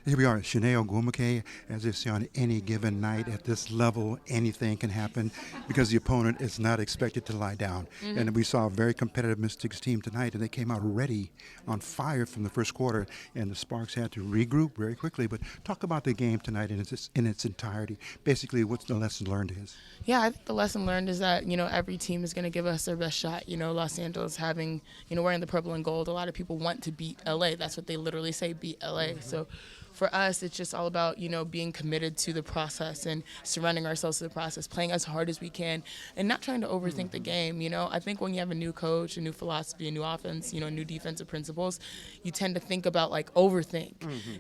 Here we are, Chiney Ogwumike. As they say, on any given night at this level, anything can happen because the opponent is not expected to lie down. And we saw a very competitive Mystics team tonight, and they came out ready, on fire from the first quarter, and the Sparks had to regroup very quickly. But talk about the game tonight in its entirety. Basically, what's the lesson learned is? Yeah, I think the lesson learned is that, every team is going to give us their best shot. Los Angeles having, wearing the purple and gold, a lot of people want to beat LA. That's what they literally say, beat LA. So for us, it's just all about, being committed to the process and surrendering ourselves to the process, playing as hard as we can, and not trying to overthink the game. I think when you have a new coach, a new philosophy, a new offense, new defensive principles, you tend to think about, overthink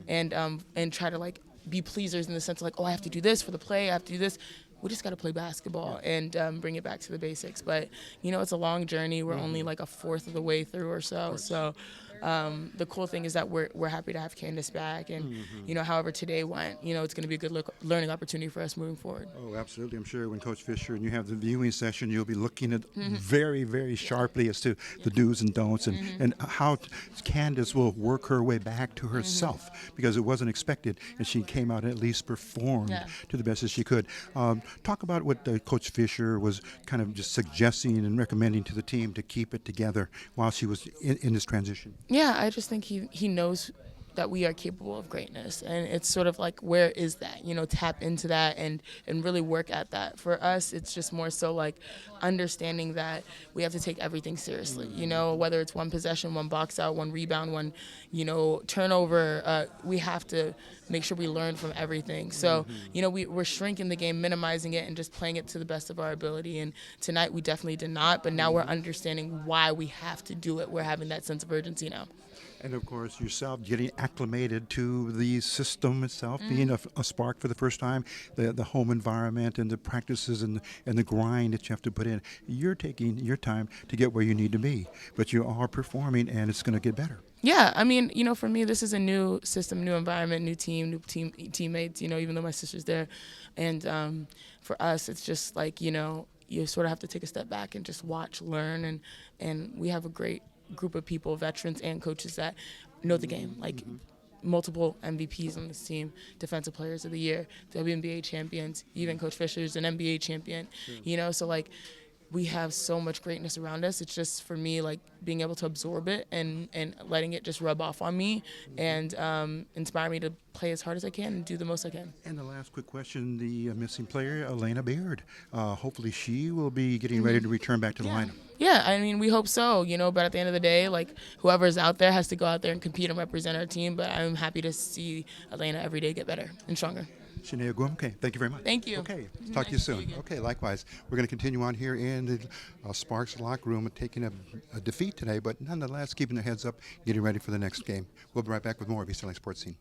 and try to, be pleasers in the sense of, I have to do this for the play, I have to do this. We just got to play basketball and bring it back to the basics. But, it's a long journey. We're only a fourth of the way through or so. So the cool thing is that we're happy to have Candace back. And, however today went, it's going to be a good learning opportunity for us moving forward. Oh, absolutely. I'm sure when Coach Fisher and you have the viewing session, you'll be looking at very, very sharply as to the do's and don'ts and how Candace will work her way back to herself because it wasn't expected. And she came out and at least performed to the best as she could. Talk about what Coach Fisher was kind of just suggesting and recommending to the team to keep it together while she was in this transition. Yeah, I just think he knows that we are capable of greatness, and it's sort of where is that? Tap into that and really work at that. For us, it's just more so understanding that we have to take everything seriously. Whether it's one possession, one box out, one rebound, one turnover, we have to make sure we learn from everything. So we're shrinking the game, minimizing it, and just playing it to the best of our ability. And tonight we definitely did not, but now we're understanding why we have to do it. We're having that sense of urgency now. And, of course, yourself getting acclimated to the system itself, being a Spark for the first time, the home environment and the practices and the grind that you have to put in. You're taking your time to get where you need to be, but you are performing, and it's going to get better. Yeah, I mean, for me, this is a new system, new environment, new teammates, even though my sister's there. And for us, it's just you sort of have to take a step back and just watch, learn, and we have a great group of people, veterans and coaches that know the game, multiple MVPs on this team, defensive players of the year, WNBA champions, even Coach Fisher's an NBA champion, so we have so much greatness around us. It's just for me being able to absorb it and letting it just rub off on me and inspire me to play as hard as I can and do the most I can. And the last quick question, the missing player, Elena Beard. Hopefully she will be getting ready to return back to the lineup. Yeah, I mean, we hope so, but at the end of the day, whoever's out there has to go out there and compete and represent our team, but I'm happy to see Elena every day get better and stronger. Chiney Ogwumike, thank you very much. Thank you. Okay, talk to you soon. Okay, likewise. We're going to continue on here in the Sparks locker room, taking a defeat today, but nonetheless keeping their heads up, getting ready for the next game. We'll be right back with more of East LA Sports Scene.